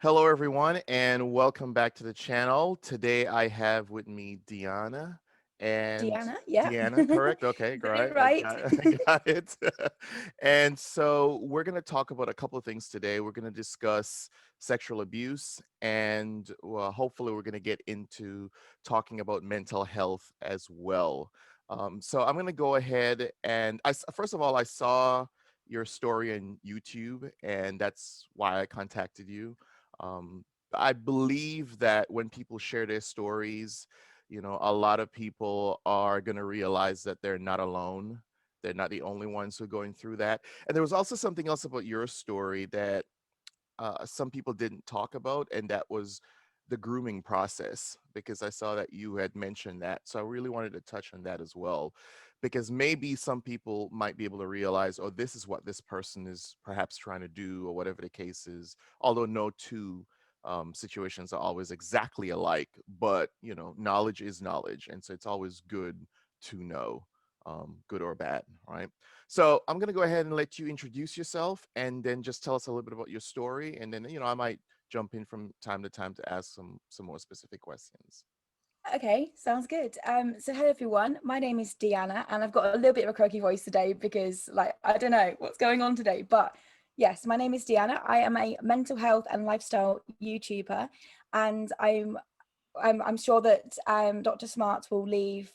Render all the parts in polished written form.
Hello, everyone, and welcome back to the channel. Today, I have with me Deanna and Deanna, yeah. Deanna. Correct? Okay, You got it great. I right. got, I got it. And so, we're going to talk about a couple of things today. We're going to discuss sexual abuse, and well, hopefully, we're going to get into talking about mental health as well. So, I'm going to go ahead and first of all, I saw your story on YouTube, and that's why I contacted you. um, I believe that when people share their stories, a lot of people are going to realize that they're not alone. They're not the only ones who are going through that. And there was also something else about your story that some people didn't talk about, and that was the grooming process, because I saw that you had mentioned that. So I really wanted to touch on that as well, because maybe some people might be able to realize, oh, this is what this person is perhaps trying to do, or whatever the case is. Although no two situations are always exactly alike, but knowledge is knowledge, and so it's always good to know, good or bad, right? So I'm going to go ahead and let you introduce yourself, and then just tell us a little bit about your story. And then, I might jump in from time to time to ask some more specific questions. Okay, sounds good. So hello everyone. My name is Deanna, and I've got a little bit of a croaky voice today because, like, I don't know what's going on today. But yes, my name is Deanna. I am a mental health and lifestyle YouTuber, and I'm sure that Dr. Smart will leave.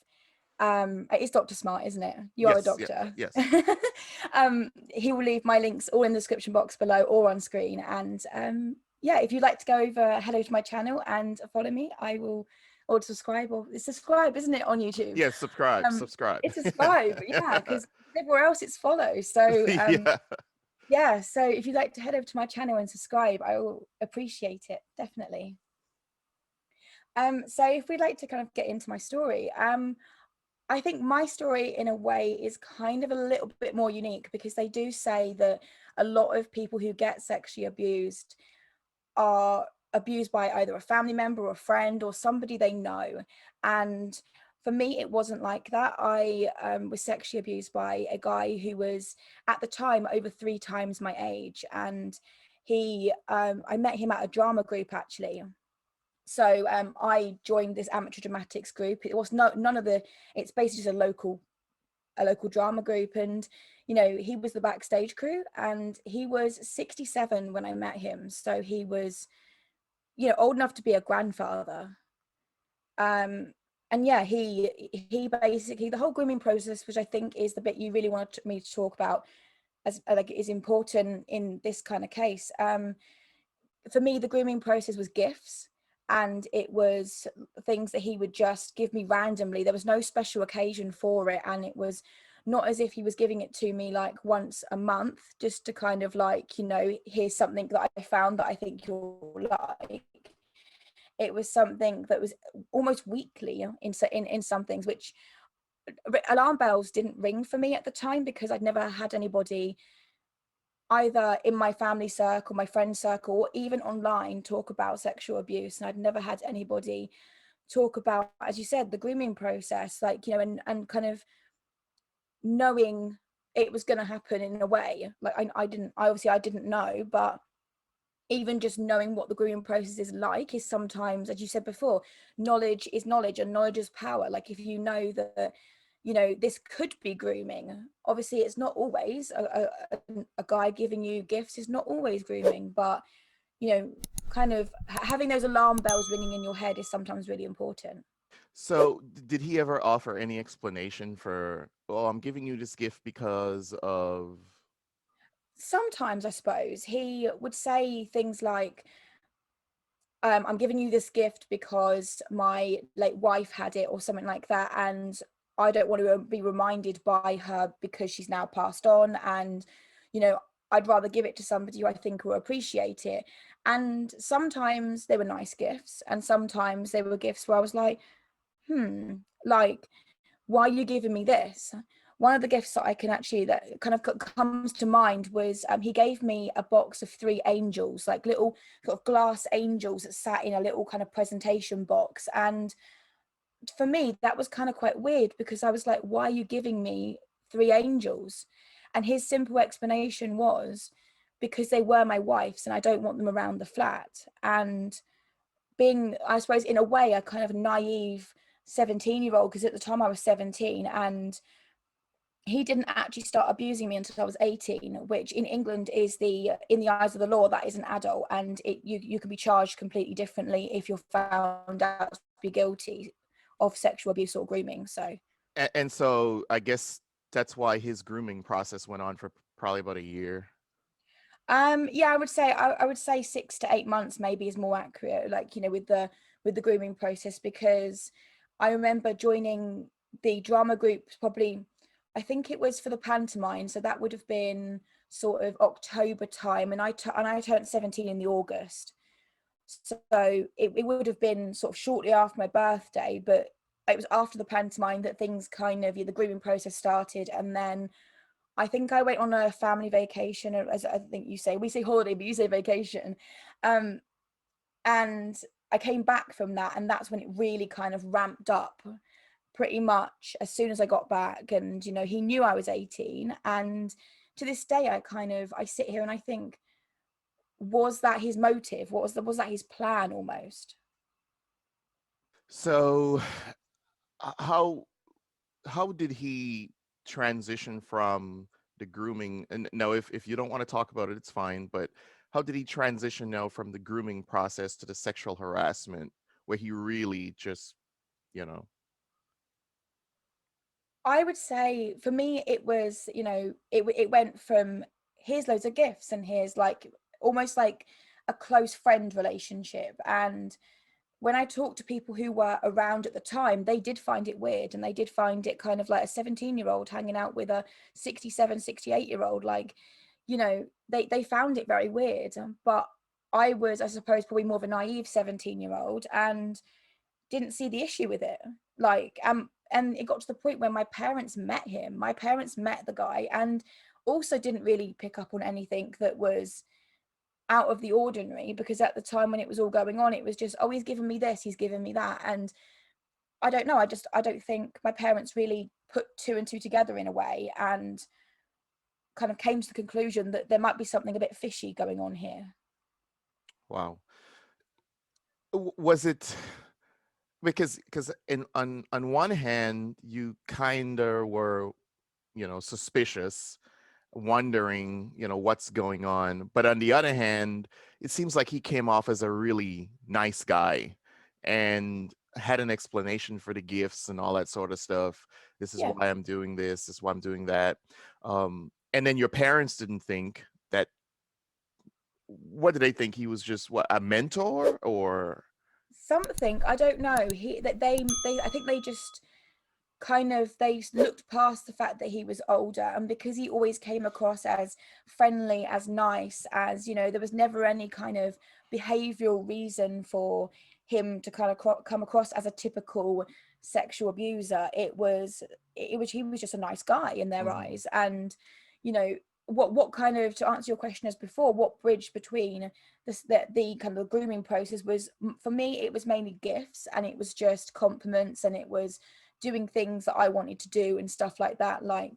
It's Dr. Smart, isn't it? You are a Yes, yeah, doctor. yes. He will leave my links all in the description box below or on screen. And yeah, if you'd like to go over, head over to my channel and follow me, I will, or subscribe, or it's subscribe, isn't it, on YouTube? Yes, subscribe, Um, subscribe. it's subscribe, yeah, because everywhere else it's follow. So Yeah. yeah, so if you'd like to head over to my channel and subscribe, I will appreciate it, definitely. So if we'd like to kind of get into my story, I think my story, in a way, is kind of a little bit more unique because they do say that a lot of people who get sexually abused are abused by either a family member or a friend or somebody they know. And for me, it wasn't like that. I was sexually abused by a guy who was at the time over 3 times my age. And I met him at a drama group, actually. So I joined this amateur dramatics group. It was none of the. It's basically just a local drama group, and he was the backstage crew, and he was 67 when I met him. So he was old enough to be a grandfather. Um, and yeah, he basically, the whole grooming process, which I think is the bit you really wanted me to talk about, as like is important in this kind of case. For me, the grooming process was gifts, and it was things that he would just give me randomly. There was no special occasion for it, and it was not as if he was giving it to me like once a month just to kind of like, here's something that I found that I think you'll like. It was something that was almost weekly in some things, which alarm bells didn't ring for me at the time because I'd never had anybody either in my family circle, my friend circle, or even online talk about sexual abuse. And I'd never had anybody talk about, as you said, the grooming process, like, and kind of knowing it was going to happen in a way. Like I didn't know, but even just knowing what the grooming process is like is sometimes, as you said before, knowledge is knowledge and knowledge is power. Like if you know that, this could be grooming. Obviously, it's not always a guy giving you gifts is not always grooming, but you know, kind of having those alarm bells ringing in your head is sometimes really important. So, did he ever offer any explanation for, oh, I'm giving you this gift because of? Sometimes, I suppose, he would say things like, I'm giving you this gift because my late wife had it, or something like that, and I don't want to be reminded by her because she's now passed on, and you know I'd rather give it to somebody who I think will appreciate it. And sometimes they were nice gifts, and sometimes they were gifts where I was like, like, why are you giving me this? One of the gifts that I can actually, that kind of comes to mind, was he gave me a box of 3 angels, like little sort of glass angels that sat in a little kind of presentation box. And for me, that was kind of quite weird because I was like, why are you giving me 3 angels? And his simple explanation was, because they were my wife's and I don't want them around the flat. And being, I suppose, in a way, a kind of naive 17-year-old, because at the time I was 17, and he didn't actually start abusing me until I was 18, which in England is the, in the eyes of the law, that is an adult, and you can be charged completely differently if you're found out to be guilty of sexual abuse or grooming. So And so I guess that's why his grooming process went on for probably about a year. yeah, I would say 6 to 8 months maybe is more accurate, like, you know, with the grooming process, because I remember joining the drama group probably, I think it was for the pantomime, so that would have been sort of October time, and I turned 17 in the August. So it would have been sort of shortly after my birthday, but it was after the pantomime that things kind of, yeah, the grooming process started. And then I think I went on a family vacation, as I think you say. We say holiday, but you say vacation. Um, and I came back from that, and that's when it really kind of ramped up pretty much as soon as I got back. And, you know, he knew I was 18. And to this day, I sit here and I think, was that his motive? Was that his plan almost? So how did he transition from the grooming? And no, if you don't want to talk about it, it's fine. But how did he transition now from the grooming process to the sexual harassment, where he really just, you know, I would say for me, it was, you know, it went from here's loads of gifts and here's like almost like a close friend relationship. And when I talked to people who were around at the time, they did find it weird, and they did find it kind of like a 17-year-old hanging out with a 67, 68-year-old. Like, you know, they found it very weird. But I was, I suppose, probably more of a naive 17-year-old and didn't see the issue with it. Like, and it got to the point where my parents met him. My parents met the guy and also didn't really pick up on anything that was out of the ordinary, because at the time when it was all going on, it was just, oh, he's given me this, he's given me that. And I don't know, I don't think my parents really put two and two together in a way, and kind of came to the conclusion that there might be something a bit fishy going on here. wow. Was it because in on one hand you kind of were, you know, suspicious, wondering, you know, what's going on. But on the other hand, it seems like he came off as a really nice guy and had an explanation for the gifts and all that sort of stuff. This is Yeah. why I'm doing this is why I'm doing that. And then your parents didn't think that, what did they think? He was just what, a mentor or? Something, I don't know. He that they I think they just kind of, they looked past the fact that he was older, and because he always came across as friendly, as nice, as, you know, there was never any kind of behavioral reason for him to kind of come across as a typical sexual abuser. It was he was just a nice guy in their Mhm. eyes. And, you know, what kind of, to answer your question as before, what bridge between the kind of grooming process was, for me it was mainly gifts, and it was just compliments, and it was doing things that I wanted to do and stuff like that. Like,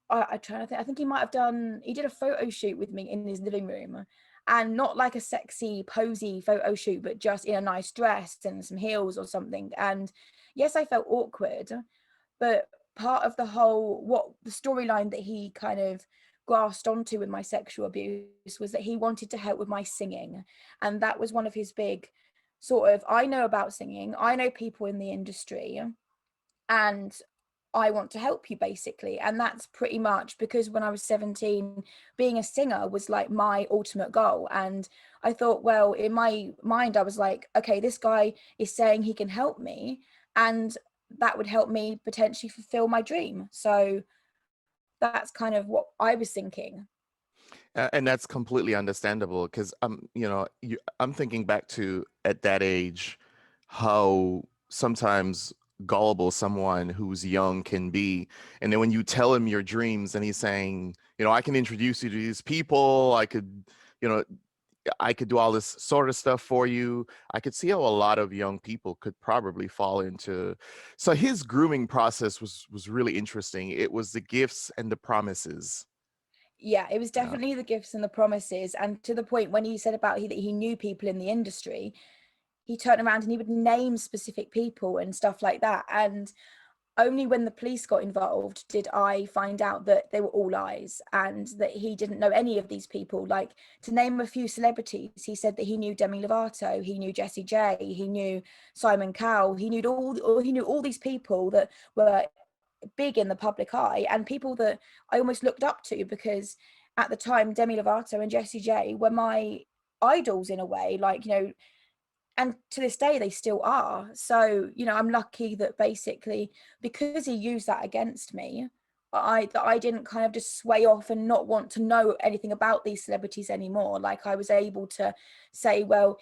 I try to think. I think he might have done. He did a photo shoot with me in his living room, and not like a sexy, posy photo shoot, but just in a nice dress and some heels or something. And yes, I felt awkward, but part of the whole, what the storyline that he kind of grasped onto with my sexual abuse was that he wanted to help with my singing, and that was one of his big sort of, I know about singing, I know people in the industry, and I want to help you, basically. And that's pretty much because when I was 17, being a singer was like my ultimate goal. And I thought, well, in my mind, I was like, okay, this guy is saying he can help me, and that would help me potentially fulfill my dream. So that's kind of what I was thinking. And that's completely understandable because you know, I'm thinking back to at that age, how sometimes gullible someone who's young can be. And then when you tell him your dreams and he's saying, you know, I can introduce you to these people, I could, you know, I could do all this sort of stuff for you. I could see how a lot of young people could probably fall into. So his grooming process was really interesting. It was the gifts and the promises. Yeah, it was Yeah. definitely the gifts and the promises. And to the point when he said about that he knew people in the industry, he turned around and he would name specific people and stuff like that. And only when the police got involved did I find out that they were all lies and that he didn't know any of these people. Like, to name a few celebrities, he said that he knew Demi Lovato, he knew Jessie J, he knew Simon Cowell, he knew all these people that were big in the public eye and people that I almost looked up to, because at the time Demi Lovato and Jessie J were my idols in a way, like, and to this day they still are. So, I'm lucky that basically, because he used that against me, I didn't kind of just sway off and not want to know anything about these celebrities anymore. Like, I was able to say, well,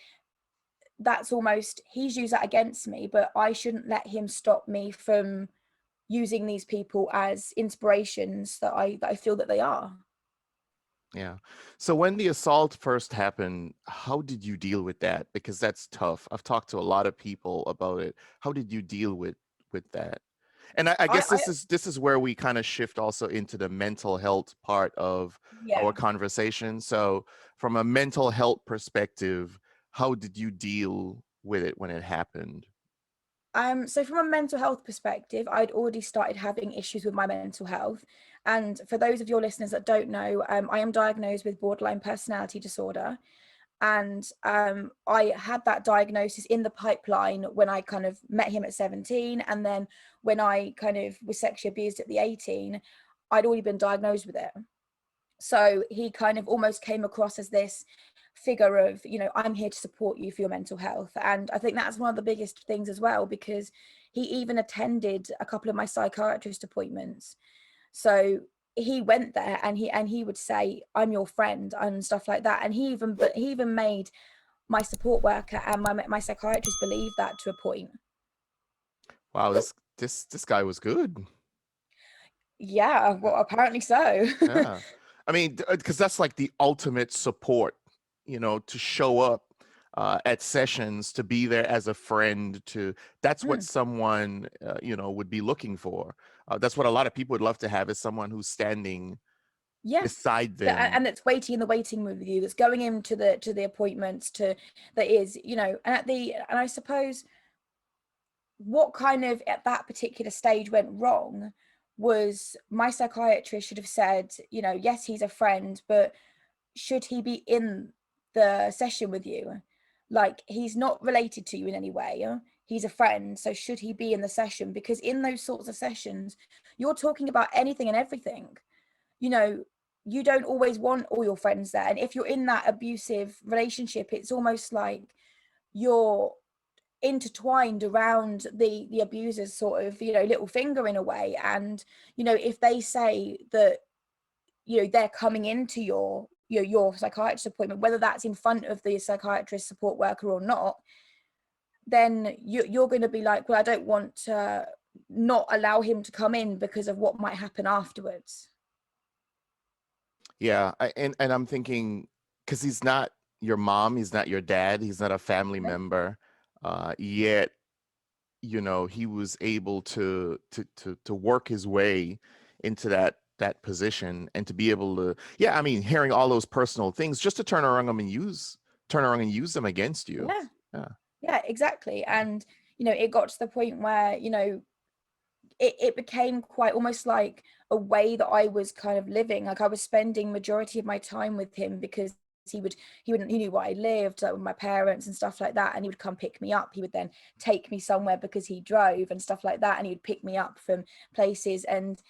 that's almost, he's used that against me, but I shouldn't let him stop me from using these people as inspirations that I feel that they are. Yeah. So when the assault first happened, how did you deal with that? Because that's tough. I've talked to a lot of people about it. How did you deal with that? And I I guess this is where we kind of shift also into the mental health part of our Yeah. conversation. So from a mental health perspective, how did you deal with it when it happened? So from a mental health perspective, I'd already started having issues with my mental health. And for those of your listeners that don't know, I am diagnosed with borderline personality disorder. And I had that diagnosis in the pipeline when I kind of met him at 17. And then when I kind of was sexually abused at the 18, I'd already been diagnosed with it. So he kind of almost came across as this figure of, I'm here to support you for your mental health. And I think that's one of the biggest things as well, because he even attended a couple of my psychiatrist appointments. So he went there and he would say, I'm your friend and stuff like that. And he even made my support worker and my psychiatrist believe that to a point. Wow, this guy was good. Yeah, well, apparently so. Yeah. I mean, because that's like the ultimate support, to show up at sessions, to be there as a friend, that's what Mm, someone, would be looking for. That's what a lot of people would love to have, is someone who's standing yeah. beside That, them. and that's waiting in the waiting room with you, that's going into the appointments, that is, and I suppose what kind of at that particular stage went wrong was my psychiatrist should have said, yes, he's a friend, but should he be in the session with you? Like, he's not related to you in any way. He's a friend. So should he be in the session? Because in those sorts of sessions, you're talking about anything and everything. You know, you don't always want all your friends there. And if you're in that abusive relationship, it's almost like you're intertwined around the abuser's sort of, little finger in a way. And, if they say that, they're coming into your psychiatrist appointment, whether that's in front of the psychiatrist support worker or not, then you're going to be like, well, I don't want to not allow him to come in because of what might happen afterwards. Yeah, and I'm thinking, because he's not your mom, he's not your dad, he's not a family No. member, yet he was able to work his way into that position, and to be able to, yeah, I mean, hearing all those personal things, just to turn around and use them against you. Yeah, Yeah. yeah, exactly. And it got to the point where it became quite almost like a way that I was kind of living. Like, I was spending majority of my time with him because he knew where I lived, like with my parents and stuff like that, and he would come pick me up. He would then take me somewhere because he drove and stuff like that, and he would pick me up from places. And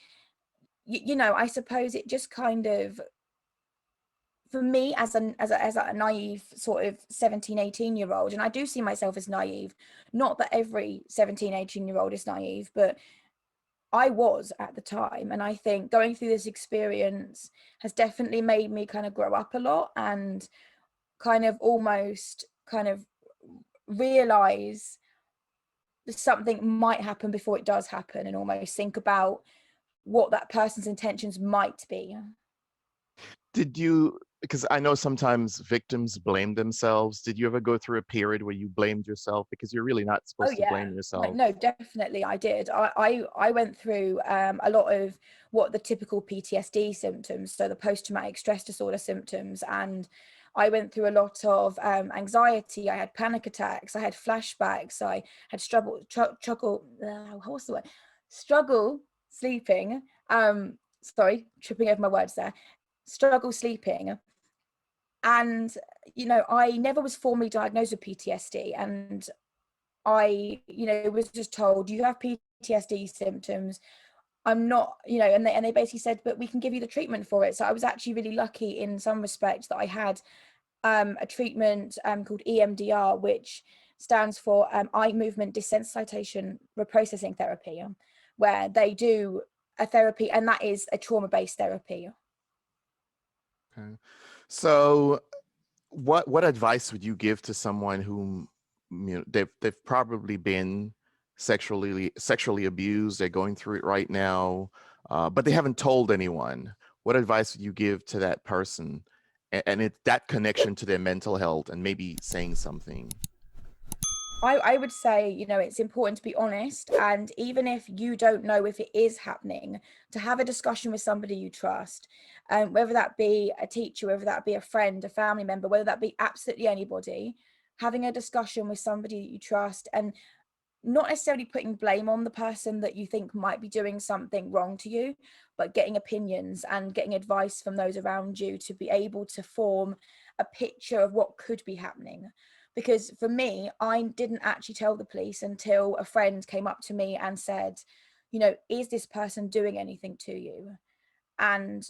I suppose it just kind of, for me, as a naive sort of 17, 18-year old, and I do see myself as naive, not that every 17, 18-year-old is naive, but I was at the time. And I think going through this experience has definitely made me kind of grow up a lot and kind of almost kind of realize that something might happen before it does happen, and almost think about what that person's intentions might be. Did you? because I know sometimes victims blame themselves. Did you ever go through a period where you blamed yourself? Because you're really not Oh supposed to yeah. blame Like, yourself. no, definitely I did. I went through a lot of what the typical PTSD symptoms, so the post-traumatic stress disorder symptoms, and I went through a lot of anxiety. I had panic attacks. I had flashbacks. I had what's the word? Struggle sleeping. Sorry, tripping over my words there. Struggle sleeping, and I never was formally diagnosed with PTSD, and was just told you have PTSD symptoms. I'm not, and they basically said, but we can give you the treatment for it. So I was actually really lucky in some respects that I had a treatment called EMDR, which stands for eye movement desensitization reprocessing therapy, where they do a therapy, and that is a trauma-based therapy. Okay. So what advice would you give to someone whom they've probably been sexually abused, they're going through it right now, but they haven't told anyone? What advice would you give to that person, and it that connection to their mental health and maybe saying something? I would say, it's important to be honest. And even if you don't know if it is happening, to have a discussion with somebody you trust, whether that be a teacher, whether that be a friend, a family member, whether that be absolutely anybody, having a discussion with somebody that you trust, and not necessarily putting blame on the person that you think might be doing something wrong to you, but getting opinions and getting advice from those around you to be able to form a picture of what could be happening. Because for me, I didn't actually tell the police until a friend came up to me and said, is this person doing anything to you? And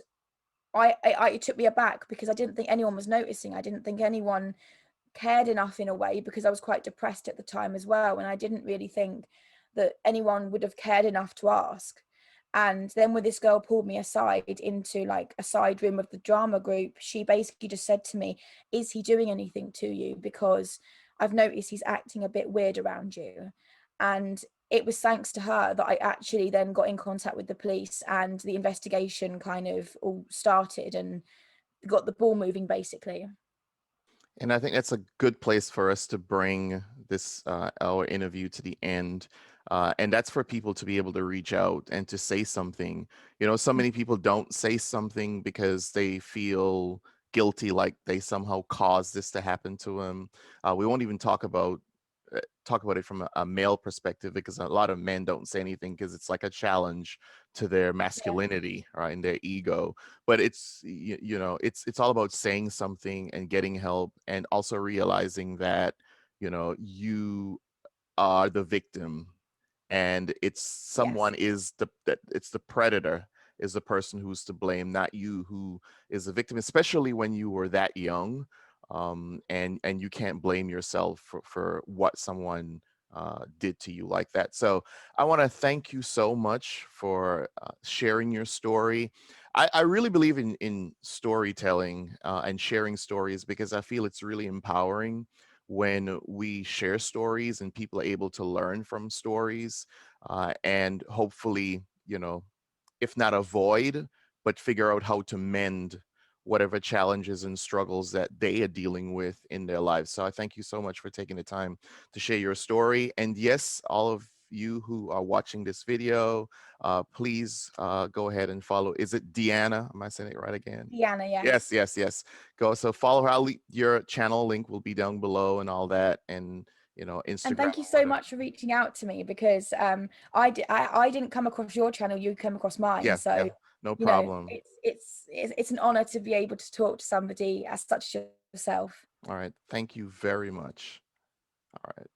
it took me aback, because I didn't think anyone was noticing. I didn't think anyone cared enough, in a way, because I was quite depressed at the time as well, and I didn't really think that anyone would have cared enough to ask. And then when this girl pulled me aside into like a side room of the drama group, she basically just said to me, is he doing anything to you? Because I've noticed he's acting a bit weird around you. And it was thanks to her that I actually then got in contact with the police, and the investigation kind of all started and got the ball moving, basically. And I think that's a good place for us to bring this our interview to the end. And that's for people to be able to reach out and to say something. So many people don't say something because they feel guilty, like they somehow caused this to happen to them. We won't even talk about it from a male perspective, because a lot of men don't say anything because it's like a challenge to their Yeah. masculinity, right, and their ego. But it's all about saying something and getting help, and also realizing that you are the victim, and it's Yes. someone is the that it's the predator is the person who's to blame, not you, who is a victim, especially when you were that young. And you can't blame yourself for what someone did to you like that. So I want to thank you so much for sharing your story. I really believe in storytelling and sharing stories, because I feel it's really empowering when we share stories and people are able to learn from stories, and hopefully, if not avoid, but figure out how to mend whatever challenges and struggles that they are dealing with in their lives. So I thank you so much for taking the time to share your story. And yes, all of you who are watching this video, please go ahead and follow. Is it Deanna? Am I saying it right again? Deanna, Yes, yes. yes, yes. Go. So follow her. Your channel link will be down below and all that, and And Instagram thank you or so whatever. much for reaching out to me, because I didn't come across your channel, you came across mine. Yeah, yeah. So, No problem. it's an honor to be able to talk to somebody as such as yourself. All right. Thank you very much. All right.